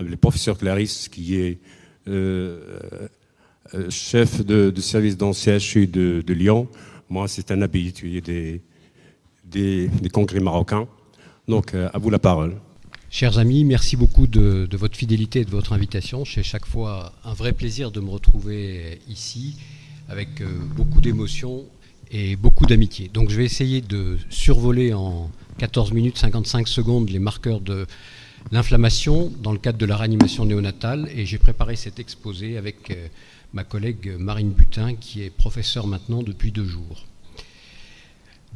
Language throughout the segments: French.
le professeur Clarisse, qui est chef de service dans le CHU de Lyon. Moi, c'est un habitué des congrès marocains. Donc, à vous la parole. Chers amis, merci beaucoup de votre fidélité et de votre invitation. C'est chaque fois un vrai plaisir de me retrouver ici avec beaucoup d'émotion et beaucoup d'amitié. Donc je vais essayer de survoler en 14 minutes 55 secondes les marqueurs de l'inflammation dans le cadre de la réanimation néonatale, et j'ai préparé cet exposé avec ma collègue Marine Butin, qui est professeure maintenant depuis 2 jours.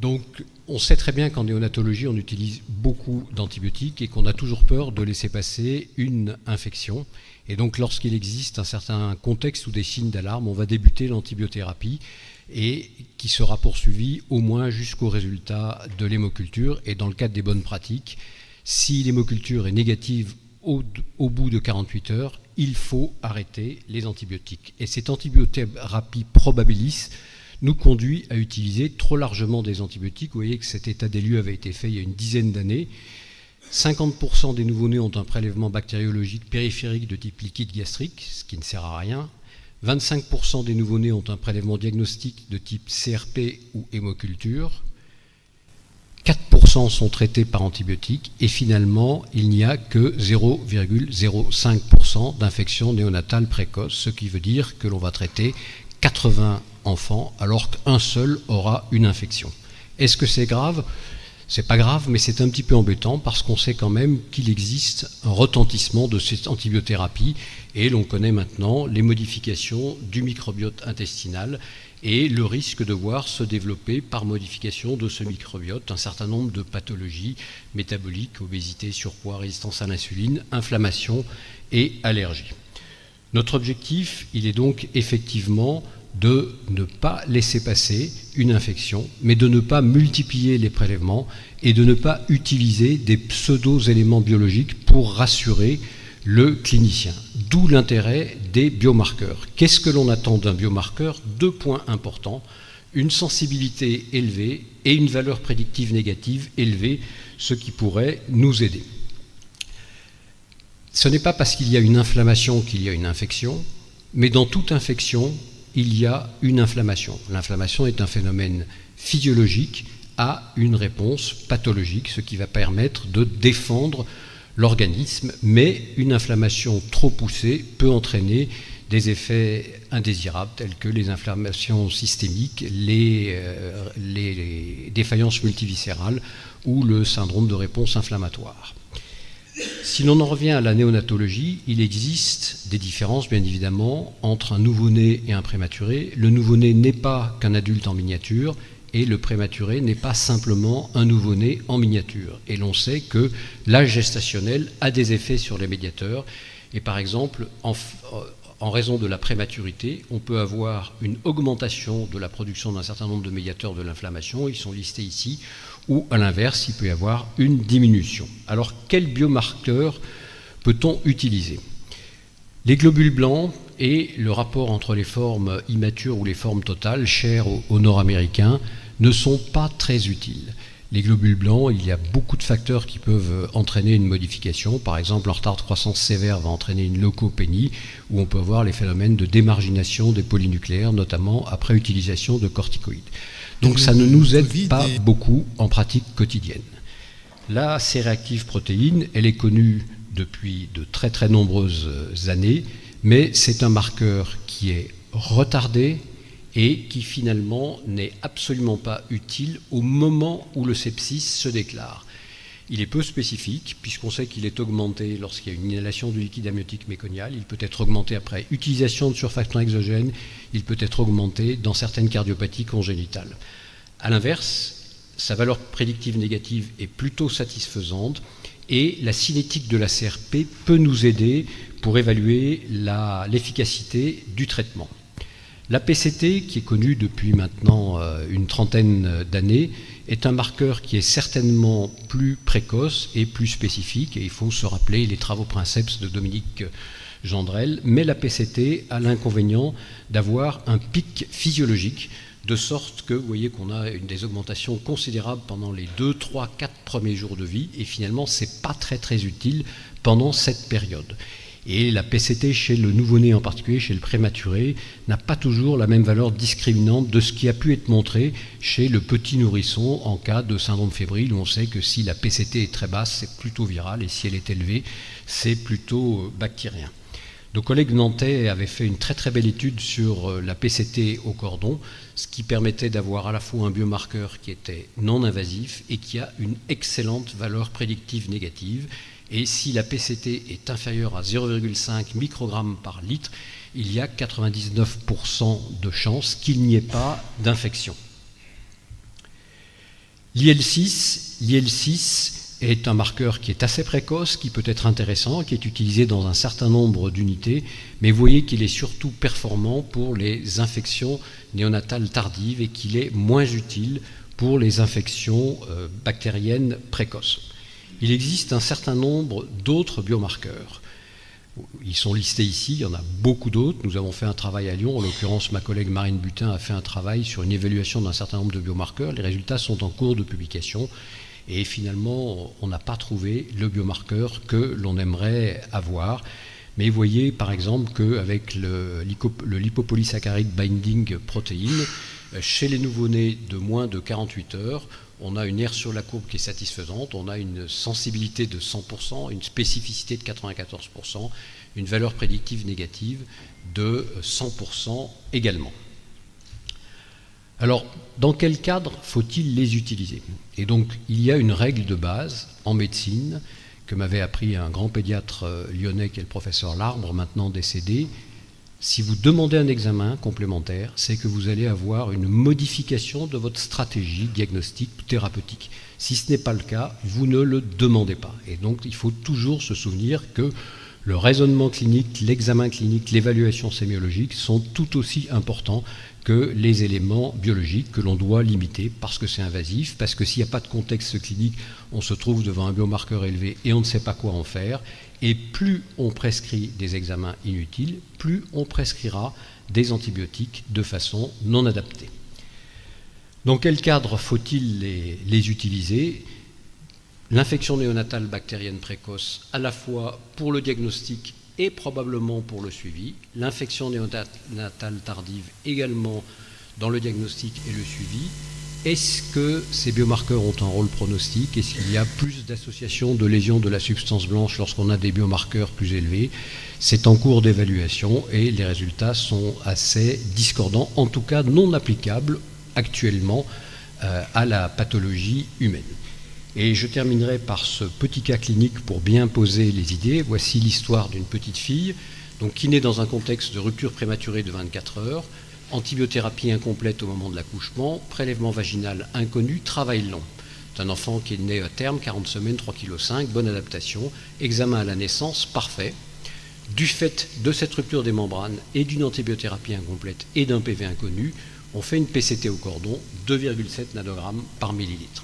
Donc, on sait très bien qu'en néonatologie, on utilise beaucoup d'antibiotiques et qu'on a toujours peur de laisser passer une infection. Et donc, lorsqu'il existe un certain contexte ou des signes d'alarme, on va débuter l'antibiothérapie, et qui sera poursuivie au moins jusqu'au résultat de l'hémoculture. Et dans le cadre des bonnes pratiques, si l'hémoculture est négative au bout de 48 heures, il faut arrêter les antibiotiques. Et cette antibiothérapie probabilis nous conduit à utiliser trop largement des antibiotiques. Vous voyez que cet état des lieux avait été fait il y a une dizaine d'années. 50% des nouveau-nés ont un prélèvement bactériologique périphérique de type liquide gastrique, ce qui ne sert à rien. 25% des nouveau-nés ont un prélèvement diagnostique de type CRP ou hémoculture. 4% sont traités par antibiotiques, et finalement, il n'y a que 0,05% d'infections néonatales précoces, ce qui veut dire que l'on va traiter 80 enfants alors qu'un seul aura une infection. Est-ce que c'est grave ? C'est pas grave, mais c'est un petit peu embêtant parce qu'on sait quand même qu'il existe un retentissement de cette antibiothérapie, et l'on connaît maintenant les modifications du microbiote intestinal et le risque de voir se développer par modification de ce microbiote un certain nombre de pathologies métaboliques, obésité, surpoids, résistance à l'insuline, inflammation et allergie. Notre objectif, il est donc effectivement de ne pas laisser passer une infection, mais de ne pas multiplier les prélèvements et de ne pas utiliser des pseudo-éléments biologiques pour rassurer le clinicien. D'où l'intérêt des biomarqueurs. Qu'est-ce que l'on attend d'un biomarqueur ? 2 points importants, une sensibilité élevée et une valeur prédictive négative élevée, ce qui pourrait nous aider. Ce n'est pas parce qu'il y a une inflammation qu'il y a une infection, mais dans toute infection, il y a une inflammation. L'inflammation est un phénomène physiologique à une réponse pathologique, ce qui va permettre de défendre l'organisme, mais une inflammation trop poussée peut entraîner des effets indésirables tels que les inflammations systémiques, les défaillances multiviscérales ou le syndrome de réponse inflammatoire. Si l'on en revient à la néonatologie, il existe des différences, bien évidemment, entre un nouveau-né et un prématuré. Le nouveau-né n'est pas qu'un adulte en miniature, et le prématuré n'est pas simplement un nouveau-né en miniature. Et l'on sait que l'âge gestationnel a des effets sur les médiateurs. Et par exemple, en raison de la prématurité, on peut avoir une augmentation de la production d'un certain nombre de médiateurs de l'inflammation, ils sont listés ici, ou à l'inverse, il peut y avoir une diminution. Alors, quel biomarqueur peut-on utiliser ? Les globules blancs et le rapport entre les formes immatures ou les formes totales, chères aux Nord-Américains, ne sont pas très utiles. Les globules blancs, il y a beaucoup de facteurs qui peuvent entraîner une modification. Par exemple, un retard de croissance sévère va entraîner une leucopénie, où on peut avoir les phénomènes de démargination des polynucléaires, notamment après utilisation de corticoïdes. Donc ça ne nous aide pas beaucoup en pratique quotidienne. La C-réactive protéine, elle est connue depuis de très très nombreuses années, mais c'est un marqueur qui est retardé et qui finalement n'est absolument pas utile au moment où le sepsis se déclare. Il est peu spécifique, puisqu'on sait qu'il est augmenté lorsqu'il y a une inhalation du liquide amniotique méconial, il peut être augmenté après utilisation de surfactants exogènes, il peut être augmenté dans certaines cardiopathies congénitales. A l'inverse, sa valeur prédictive négative est plutôt satisfaisante, et la cinétique de la CRP peut nous aider pour évaluer l'efficacité du traitement. La PCT, qui est connue depuis maintenant une trentaine d'années, est un marqueur qui est certainement plus précoce et plus spécifique, et il faut se rappeler les travaux princeps de Dominique Gendrel, mais la PCT a l'inconvénient d'avoir un pic physiologique, de sorte que vous voyez qu'on a des augmentations considérables pendant les 2, 3, 4 premiers jours de vie, et finalement c'est pas très très utile pendant cette période. Et la PCT chez le nouveau-né en particulier, chez le prématuré, n'a pas toujours la même valeur discriminante de ce qui a pu être montré chez le petit nourrisson en cas de syndrome fébrile, où on sait que si la PCT est très basse, c'est plutôt viral, et si elle est élevée, c'est plutôt bactérien. Nos collègues nantais avaient fait une très très belle étude sur la PCT au cordon, ce qui permettait d'avoir à la fois un biomarqueur qui était non invasif et qui a une excellente valeur prédictive négative. Et si la PCT est inférieure à 0,5 microgrammes par litre, il y a 99% de chances qu'il n'y ait pas d'infection. L'IL6 est un marqueur qui est assez précoce, qui peut être intéressant, qui est utilisé dans un certain nombre d'unités, mais vous voyez qu'il est surtout performant pour les infections néonatales tardives et qu'il est moins utile pour les infections bactériennes précoces. Il existe un certain nombre d'autres biomarqueurs. Ils sont listés ici, il y en a beaucoup d'autres. Nous avons fait un travail à Lyon, en l'occurrence ma collègue Marine Butin a fait un travail sur une évaluation d'un certain nombre de biomarqueurs. Les résultats sont en cours de publication et finalement on n'a pas trouvé le biomarqueur que l'on aimerait avoir. Mais vous voyez par exemple qu'avec le lipopolysaccharide binding protein, chez les nouveau-nés de moins de 48 heures, on a une aire sur la courbe qui est satisfaisante, on a une sensibilité de 100%, une spécificité de 94%, une valeur prédictive négative de 100% également. Alors, dans quel cadre faut-il les utiliser? Et donc, il y a une règle de base en médecine que m'avait appris un grand pédiatre lyonnais qui est le professeur Larbre, maintenant décédé. Si vous demandez un examen complémentaire, c'est que vous allez avoir une modification de votre stratégie diagnostique ou thérapeutique. Si ce n'est pas le cas, vous ne le demandez pas. Et donc, il faut toujours se souvenir que le raisonnement clinique, l'examen clinique, l'évaluation sémiologique sont tout aussi importants que les éléments biologiques que l'on doit limiter parce que c'est invasif, parce que s'il n'y a pas de contexte clinique, on se trouve devant un biomarqueur élevé et on ne sait pas quoi en faire. Et plus on prescrit des examens inutiles, plus on prescrira des antibiotiques de façon non adaptée. Dans quel cadre faut-il les utiliser? L'infection néonatale bactérienne précoce, à la fois pour le diagnostic et probablement pour le suivi. L'infection néonatale tardive également dans le diagnostic et le suivi. Est-ce que ces biomarqueurs ont un rôle pronostic? Est-ce qu'il y a plus d'association de lésions de la substance blanche lorsqu'on a des biomarqueurs plus élevés? C'est en cours d'évaluation et les résultats sont assez discordants, en tout cas non applicables actuellement à la pathologie humaine. Et je terminerai par ce petit cas clinique pour bien poser les idées. Voici l'histoire d'une petite fille donc, qui naît dans un contexte de rupture prématurée de 24 heures, antibiothérapie incomplète au moment de l'accouchement, prélèvement vaginal inconnu, travail long. C'est un enfant qui est né à terme, 40 semaines, 3,5 kg, bonne adaptation, examen à la naissance, parfait. Du fait de cette rupture des membranes et d'une antibiothérapie incomplète et d'un PV inconnu, on fait une PCT au cordon, 2,7 nanogrammes par millilitre.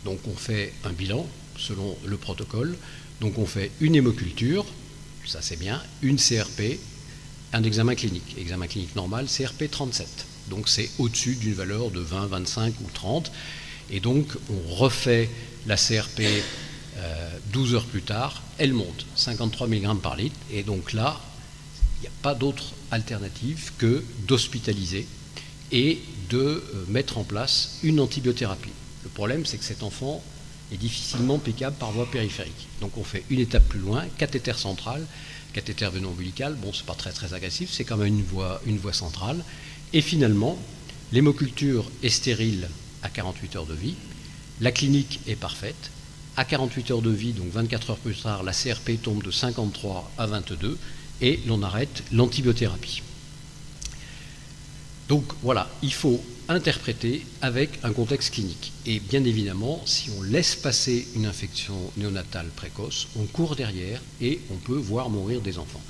Donc on fait un bilan selon le protocole, donc on fait une hémoculture, ça c'est bien, une CRP, un examen clinique normal, CRP 37. Donc c'est au-dessus d'une valeur de 20, 25 ou 30. Et donc on refait la CRP 12 heures plus tard, elle monte, 53 mg par litre. Et donc là, il n'y a pas d'autre alternative que d'hospitaliser et de mettre en place une antibiothérapie. Le problème, c'est que cet enfant est difficilement piquable par voie périphérique. Donc on fait une étape plus loin, cathéter central, cathéter veno-ombilical, bon, c'est pas très très agressif, c'est quand même une voie centrale. Et finalement, l'hémoculture est stérile à 48 heures de vie, la clinique est parfaite. À 48 heures de vie, donc 24 heures plus tard, la CRP tombe de 53 à 22 et l'on arrête l'antibiothérapie. Donc voilà, il faut interpréter avec un contexte clinique. Et bien évidemment, si on laisse passer une infection néonatale précoce, on court derrière et on peut voir mourir des enfants.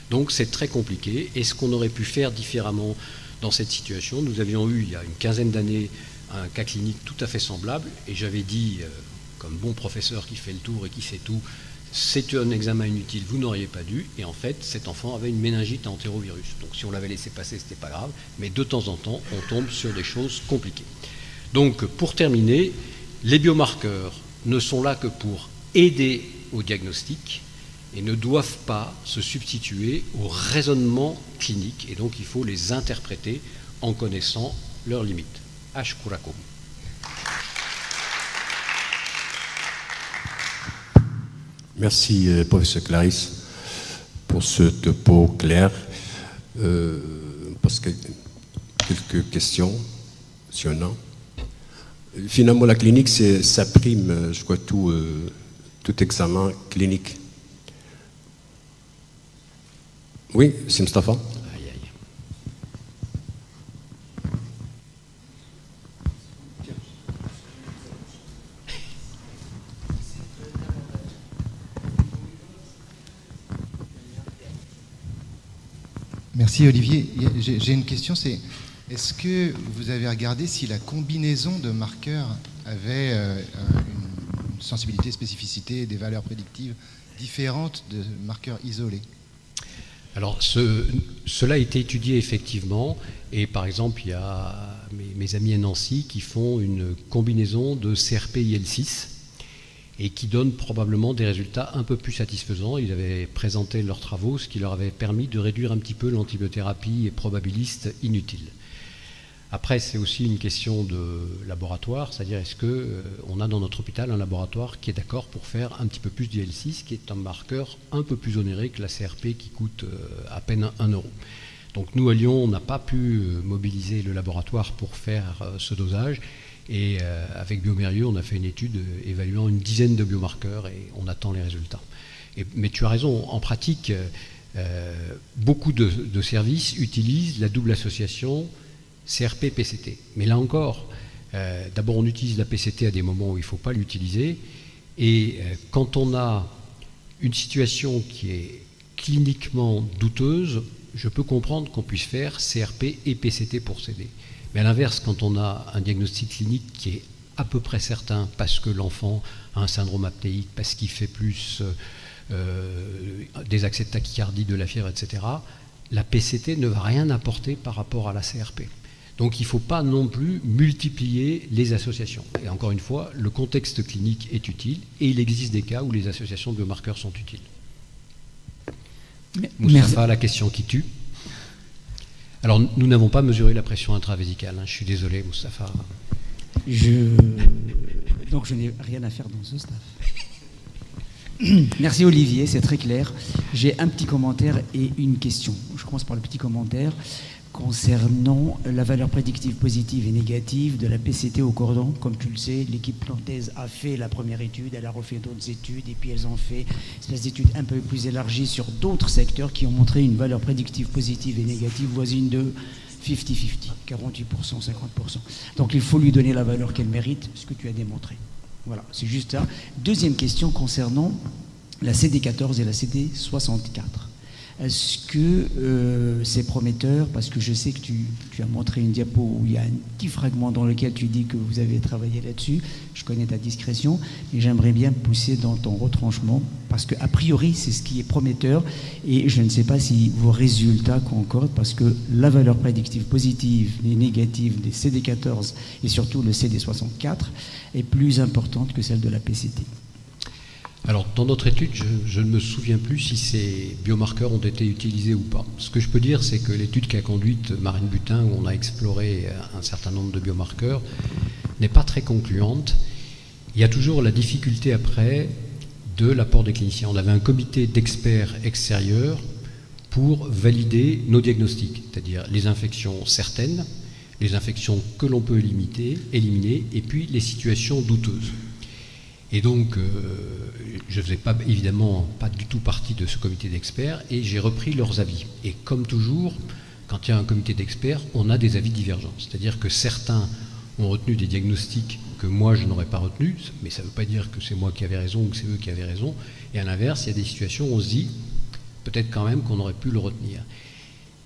Donc c'est très compliqué. Et ce qu'on aurait pu faire différemment dans cette situation, nous avions eu il y a une quinzaine d'années un cas clinique tout à fait semblable et j'avais dit, comme bon professeur qui fait le tour et qui sait tout, c'est un examen inutile, vous n'auriez pas dû. Et en fait, cet enfant avait une méningite à entérovirus. Donc si on l'avait laissé passer, ce n'était pas grave. Mais de temps en temps, on tombe sur des choses compliquées. Donc pour terminer, les biomarqueurs ne sont là que pour aider au diagnostic et ne doivent pas se substituer au raisonnement clinique, et donc il faut les interpréter en connaissant leurs limites. Ashkurakum. Merci, professeur Clarisse, pour ce topo clair. Parce que quelques questions, si on a. Finalement, la clinique, ça prime, je crois, tout examen clinique. Oui, c'est Mustafa. Aïe, aïe. Merci Olivier. J'ai une question, c'est est-ce que vous avez regardé si la combinaison de marqueurs avait une sensibilité, spécificité, des valeurs prédictives différentes de marqueurs isolés? Alors, cela a été étudié effectivement, et par exemple, il y a mes amis à Nancy qui font une combinaison de CRP-IL6 et qui donnent probablement des résultats un peu plus satisfaisants. Ils avaient présenté leurs travaux, ce qui leur avait permis de réduire un petit peu l'antibiothérapie probabiliste inutile. Après, c'est aussi une question de laboratoire, c'est-à-dire est-ce qu'on a dans notre hôpital un laboratoire qui est d'accord pour faire un petit peu plus d'IL6, qui est un marqueur un peu plus onéré que la CRP qui coûte à peine 1 euro. Donc nous, à Lyon, on n'a pas pu mobiliser le laboratoire pour faire ce dosage. Et avec Biomérieux, on a fait une étude évaluant une dizaine de biomarqueurs et on attend les résultats. Mais tu as raison, en pratique, beaucoup de services utilisent la double association CRP-PCT. Mais là encore, d'abord on utilise la PCT à des moments où il ne faut pas l'utiliser. Et quand on a une situation qui est cliniquement douteuse, je peux comprendre qu'on puisse faire CRP et PCT pour s'aider. Mais à l'inverse, quand on a un diagnostic clinique qui est à peu près certain parce que l'enfant a un syndrome apnéique, parce qu'il fait plus des accès de tachycardie, de la fièvre, etc., la PCT ne va rien apporter par rapport à la CRP. Donc il ne faut pas non plus multiplier les associations. Et encore une fois, le contexte clinique est utile et il existe des cas où les associations de biomarqueurs sont utiles. Moustapha, la question qui tue. Alors, nous n'avons pas mesuré la pression intravésicale. Je suis désolé, Moustapha. Donc, je n'ai rien à faire dans ce staff. Merci Olivier, c'est très clair. J'ai un petit commentaire et une question. Je commence par le petit commentaire concernant la valeur prédictive positive et négative de la PCT au cordon. Comme tu le sais, l'équipe nantaise a fait la première étude, elle a refait d'autres études, et puis elles ont fait une espèce d'études un peu plus élargies sur d'autres secteurs qui ont montré une valeur prédictive positive et négative voisine de 50-50, 48%, 50%. Donc il faut lui donner la valeur qu'elle mérite, ce que tu as démontré. Voilà, c'est juste ça. Deuxième question concernant la CD14 et la CD64. Est-ce que c'est prometteur? Parce que je sais que tu as montré une diapo où il y a un petit fragment dans lequel tu dis que vous avez travaillé là-dessus. Je connais ta discrétion, mais j'aimerais bien pousser dans ton retranchement, parce qu'a priori, c'est ce qui est prometteur. Et je ne sais pas si vos résultats concordent, parce que la valeur prédictive positive et négative des CD14 et surtout le CD64 est plus importante que celle de la PCT. Alors, dans notre étude, je ne me souviens plus si ces biomarqueurs ont été utilisés ou pas. Ce que je peux dire, c'est que l'étude qu'a conduite Marine Butin, où on a exploré un certain nombre de biomarqueurs, n'est pas très concluante. Il y a toujours la difficulté après de l'apport des cliniciens. On avait un comité d'experts extérieurs pour valider nos diagnostics, c'est-à-dire les infections certaines, les infections que l'on peut éliminer, et puis les situations douteuses. Et donc, je ne faisais évidemment pas du tout partie de ce comité d'experts et j'ai repris leurs avis. Et comme toujours, quand il y a un comité d'experts, on a des avis divergents. C'est-à-dire que certains ont retenu des diagnostics que moi je n'aurais pas retenus, mais ça ne veut pas dire que c'est moi qui avais raison ou que c'est eux qui avaient raison. Et à l'inverse, il y a des situations où on se dit, peut-être quand même qu'on aurait pu le retenir.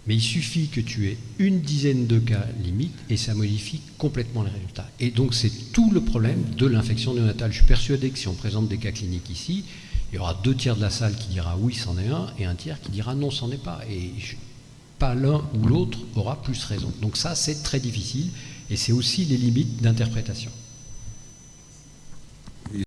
Mais il suffit que tu aies une dizaine de cas limite et ça modifie complètement les résultats. Et donc c'est tout le problème de l'infection néonatale. Je suis persuadé que si on présente des cas cliniques ici, il y aura 2 tiers de la salle qui dira oui, c'en est un, et 1 tiers qui dira non, c'en est pas. Et pas l'un ou l'autre aura plus raison. Donc ça, c'est très difficile et c'est aussi les limites d'interprétation.